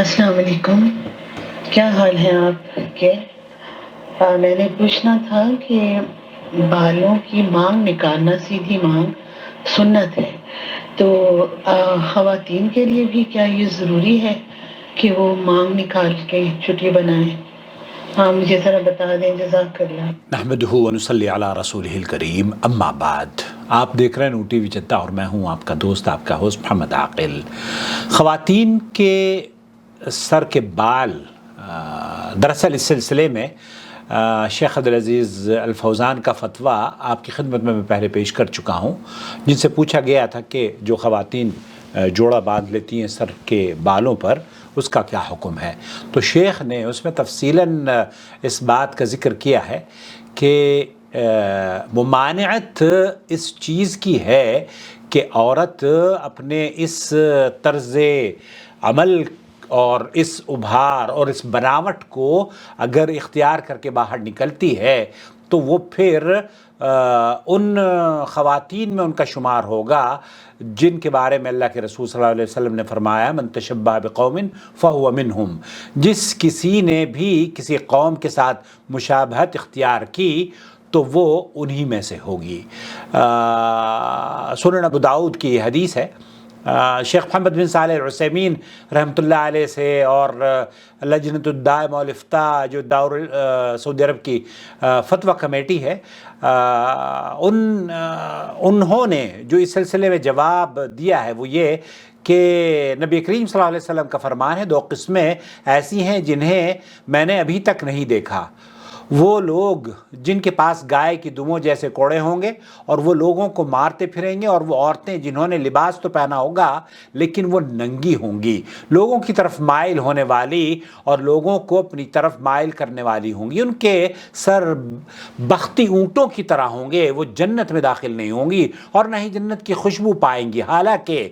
السلام علیکم، کیا حال ہے آپ کے؟ میں نے پوچھنا تھا کہ بالوں کی مانگ نکالنا سیدھی مانگ سنت ہے، تو خواتین کے لیے بھی کیا یہ ضروری ہے کہ وہ مانگ نکال کے چٹی بنائیں؟ ہاں مجھے ذرا بتا دیں، جزاک اللہ۔ نحمدہ ونصلی علی رسولہ الکریم، اما بعد۔ آپ دیکھ رہے ہیں نو ٹی وی جدہ اور میں ہوں آپ کا دوست، آپ کا ہوسٹ محمد عاقل۔ خواتین کے سر کے بال، دراصل اس سلسلے میں شیخ عبدالعزیز الفوزان کا فتویٰ آپ کی خدمت میں پہلے پیش کر چکا ہوں، جن سے پوچھا گیا تھا کہ جو خواتین جوڑا باندھ لیتی ہیں سر کے بالوں پر، اس کا کیا حکم ہے۔ تو شیخ نے اس میں تفصیلاً اس بات کا ذکر کیا ہے کہ ممانعت اس چیز کی ہے کہ عورت اپنے اس طرز عمل اور اس ابھار اور اس بناوٹ کو اگر اختیار کر کے باہر نکلتی ہے تو وہ پھر ان خواتین میں ان کا شمار ہوگا جن کے بارے میں اللہ کے رسول صلی اللہ علیہ وسلم نے فرمایا من تشبہ بقوم فہو منہم، جس کسی نے بھی کسی قوم کے ساتھ مشابہت اختیار کی تو وہ انہی میں سے ہوگی۔ سنن ابو داؤد کی یہ حدیث ہے۔ شیخ محمد بن صالح العثیمین رحمۃ اللہ علیہ سے اور لجنۃ الدائمہ والافتاء جو سعودی عرب کی فتویٰ کمیٹی ہے، انہوں نے جو اس سلسلے میں جواب دیا ہے وہ یہ کہ نبی کریم صلی اللہ علیہ وسلم کا فرمان ہے، دو قسمیں ایسی ہیں جنہیں میں نے ابھی تک نہیں دیکھا، وہ لوگ جن کے پاس گائے کی دموں جیسے کوڑے ہوں گے اور وہ لوگوں کو مارتے پھریں گے، اور وہ عورتیں جنہوں نے لباس تو پہنا ہوگا لیکن وہ ننگی ہوں گی، لوگوں کی طرف مائل ہونے والی اور لوگوں کو اپنی طرف مائل کرنے والی ہوں گی، ان کے سر بختی اونٹوں کی طرح ہوں گے، وہ جنت میں داخل نہیں ہوں گی اور نہ ہی جنت کی خوشبو پائیں گی، حالانکہ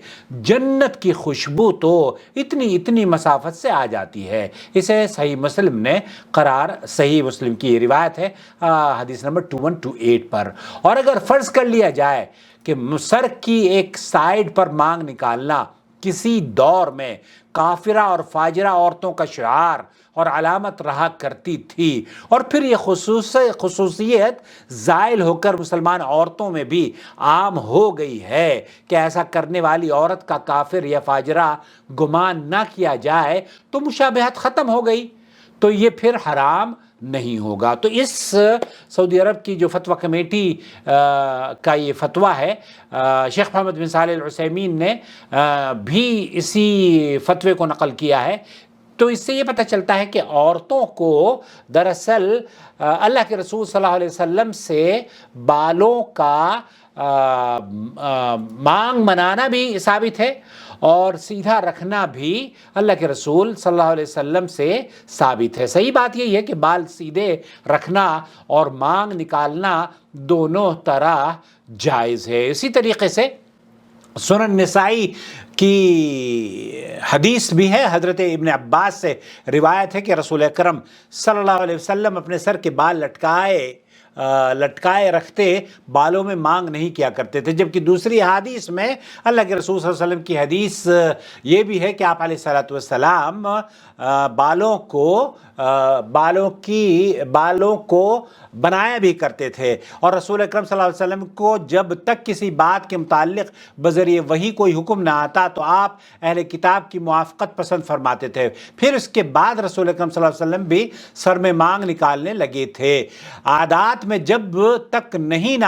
جنت کی خوشبو تو اتنی مسافت سے آ جاتی ہے۔ اسے صحیح مسلم نے قرار، صحیح مسلم کی یہ روایت ہے حدیث نمبر 2128 پر۔ اور اگر فرض کر لیا جائے کہ سر کی ایک سائیڈ پر مانگ نکالنا کسی دور میں کافرہ اور فاجرہ عورتوں کا شعار اور علامت رہا کرتی تھی، اور پھر یہ خصوصیت زائل ہو کر مسلمان عورتوں میں بھی عام ہو گئی ہے کہ ایسا کرنے والی عورت کا کافر یا فاجرہ گمان نہ کیا جائے، تو مشابہت ختم ہو گئی، تو یہ پھر حرام نہیں ہوگا۔ تو اس سعودی عرب کی جو فتویٰ کمیٹی کا یہ فتویٰ ہے، شیخ محمد بن صالح العثیمین نے بھی اسی فتوے کو نقل کیا ہے۔ تو اس سے یہ پتہ چلتا ہے کہ عورتوں کو دراصل اللہ کے رسول صلی اللہ علیہ وسلم سے بالوں کا مانگ منانا بھی ثابت ہے اور سیدھا رکھنا بھی اللہ کے رسول صلی اللہ علیہ وسلم سے ثابت ہے۔ صحیح بات یہی ہے کہ بال سیدھے رکھنا اور مانگ نکالنا دونوں طرح جائز ہے۔ اسی طریقے سے سنن نسائی کی حدیث بھی ہے، حضرت ابن عباس سے روایت ہے کہ رسول اکرم صلی اللہ علیہ وسلم اپنے سر کے بال لٹکائے رکھتے، بالوں میں مانگ نہیں کیا کرتے تھے، جبکہ دوسری حدیث میں اللہ کے رسول صلی اللہ علیہ وسلم کی حدیث یہ بھی ہے کہ آپ علیہ الصلوۃ والسلام بالوں کو بنایا بھی کرتے تھے، اور رسول اکرم صلی اللہ علیہ وسلم کو جب تک کسی بات کے متعلق بذریعہ وحی کوئی حکم نہ آتا تو آپ اہل کتاب کی موافقت پسند فرماتے تھے۔ پھر اس کے بعد رسول اکرم صلی اللہ علیہ وسلم بھی سر میں مانگ نکالنے لگے تھے۔ عادات میں جب تک نہیں نہ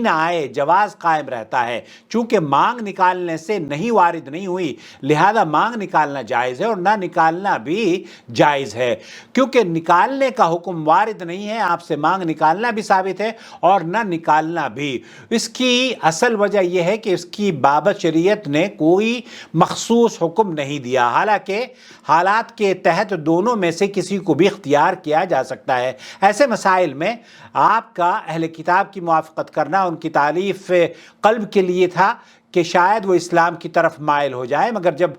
آئے جواز قائم رہتا ہے، چونکہ مانگ نکالنے سے نہیں وارد نہیں ہوئی، لہذا مانگ نکالنا جائز ہے اور نہ نکالنا بھی جائز ہے۔ کیونکہ نکالنے کا حکم وارد نہیں ہے، آپ سے مانگ نکالنا بھی ثابت ہے اور نہ نکالنا بھی۔ اس کی اصل وجہ یہ ہے کہ اس کی بابت شریعت نے کوئی مخصوص حکم نہیں دیا، حالانکہ حالات کے تحت دونوں میں سے کسی کو بھی اختیار کیا جا سکتا ہے۔ ایسے مسائل میں آپ کا اہل کتاب کی موافقت کرنا ان کی تالیف قلب کے لیے تھا کہ شاید وہ اسلام کی طرف مائل ہو جائے، مگر جب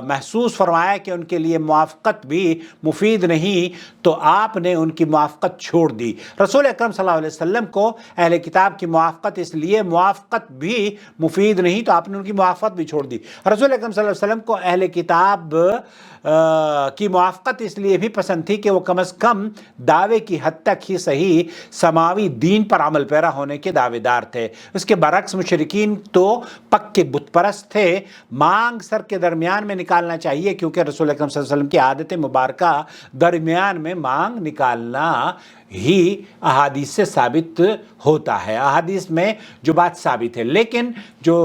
محسوس فرمایا کہ ان کے لیے موافقت بھی مفید نہیں تو آپ نے ان کی موافقت چھوڑ دی۔ رسول اکرم صلی اللہ علیہ وسلم کو اہل کتاب کی موافقت اس لیے موافقت بھی مفید نہیں تو آپ نے ان کی موافقت بھی چھوڑ دی۔ رسول اکرم صلی اللہ علیہ وسلم کو اہل کتاب کی موافقت اس لیے بھی پسند تھی کہ وہ کم از کم دعوے کی حد تک ہی صحیح سماوی دین پر عمل پیرا ہونے کے دعوے دار تھے۔ اس کے برعکس مشرکین تو پکے بت پرست تھے۔ مانگ سر کے درمیان میں نکالنا چاہیے، کیونکہ رسول اکرم صلی اللہ علیہ وسلم کی عادت مبارکہ درمیان میں مانگ نکالنا ہی احادیث سے ثابت ہوتا ہے، احادیث میں جو بات ثابت ہے۔ لیکن جو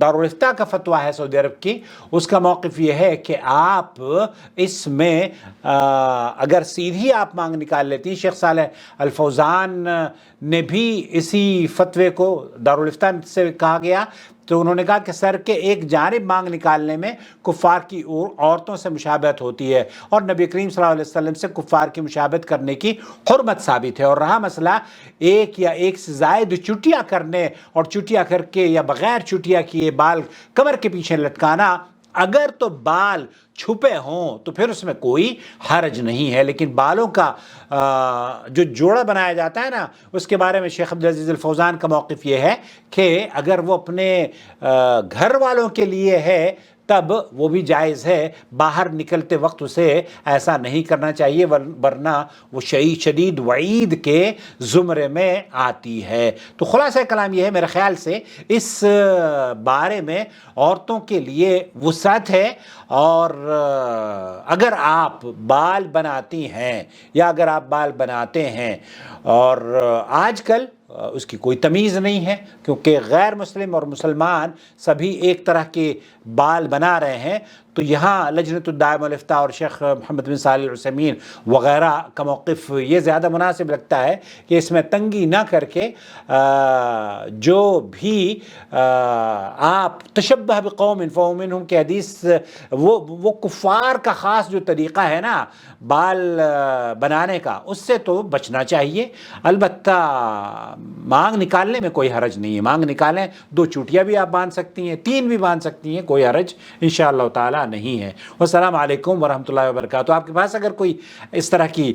دارالفتہ کا فتویٰ ہے سعودی عرب کی، اس کا موقف یہ ہے کہ آپ اس میں اگر سیدھی آپ مانگ نکال لیتی ہیں، شیخ صالح الفوزان نے بھی اسی فتوے کو دارالفتہ سے کہا گیا تو انہوں نے کہا کہ سر کے ایک جانب مانگ نکالنے میں کفار کی عورتوں سے مشابہت ہوتی ہے، اور نبی کریم صلی اللہ علیہ وسلم سے کفار کی مشابہت کرنے کی حرمت ثابت ہے۔ اور رہا مسئلہ ایک یا ایک سے زائد چٹیاں کرنے اور چٹیاں کر کے یا بغیر چٹیاں کیے بال کمر کے پیچھے لٹکانا، اگر تو بال چھپے ہوں تو پھر اس میں کوئی حرج نہیں ہے، لیکن بالوں کا جو جوڑا بنایا جاتا ہے نا، اس کے بارے میں شیخ عبدالعزیز الفوزان کا موقف یہ ہے کہ اگر وہ اپنے گھر والوں کے لیے ہے تب وہ بھی جائز ہے، باہر نکلتے وقت اسے ایسا نہیں کرنا چاہیے، ورنہ وہ شدید وعید کے زمرے میں آتی ہے۔ تو خلاصہ کلام یہ ہے میرے خیال سے اس بارے میں عورتوں کے لیے وسعت ہے، اور اگر آپ بال بناتی ہیں یا اگر آپ بال بناتے ہیں، اور آج کل اس کی کوئی تمیز نہیں ہے کیونکہ غیر مسلم اور مسلمان سبھی ایک طرح کے بال بنا رہے ہیں، تو یہاں لجنۃ الدائمہ والافتاء اور شیخ محمد بن صالح العثیمین وغیرہ کا موقف یہ زیادہ مناسب لگتا ہے کہ اس میں تنگی نہ کر کے جو بھی آپ تشبہ بقوم فہم منہم کے حدیث، وہ کفار کا خاص جو طریقہ ہے نا بال بنانے کا، اس سے تو بچنا چاہیے۔ البتہ مانگ نکالنے میں کوئی حرج نہیں ہے، مانگ نکالیں، 2 چوٹیاں بھی آپ باندھ سکتی ہیں، 3 بھی باندھ سکتی ہیں، کوئی حرج انشاءاللہ تعالی نہیں ہے۔ والسلام علیکم ورحمۃ اللہ وبرکاتہ۔ آپ کے پاس اگر کوئی اس طرح کی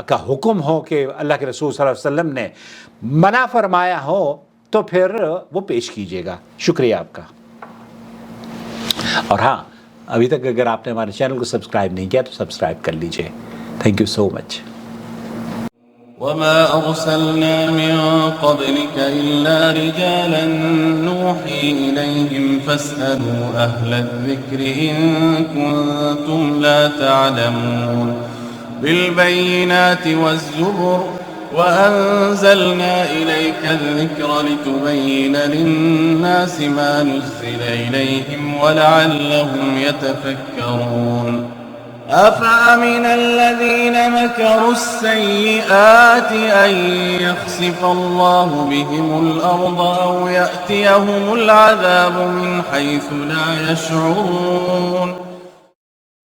کا حکم ہو کہ اللہ کے رسول صلی اللہ علیہ وسلم نے منع فرمایا ہو تو پھر وہ پیش کیجیے گا۔ شکریہ آپ کا۔ اور ہاں، ابھی تک اگر آپ نے ہمارے چینل کو سبسکرائب نہیں کیا تو سبسکرائب کر لیجئے۔ تھینک یو سو مچ۔ وما أرسلنا من قبلك إلا رجالا نوحي إليهم فاسألوا أهل الذكر إن كنتم لا تعلمون بالبينات والزبر وأنزلنا إليك الذكر لتبين للناس ما نزل إليهم ولعلهم يتفكرون أفأمن الذين مكروا السيئات أن يخسف الله بهم الأرض أو يأتيهم العذاب من حيث لا يشعرون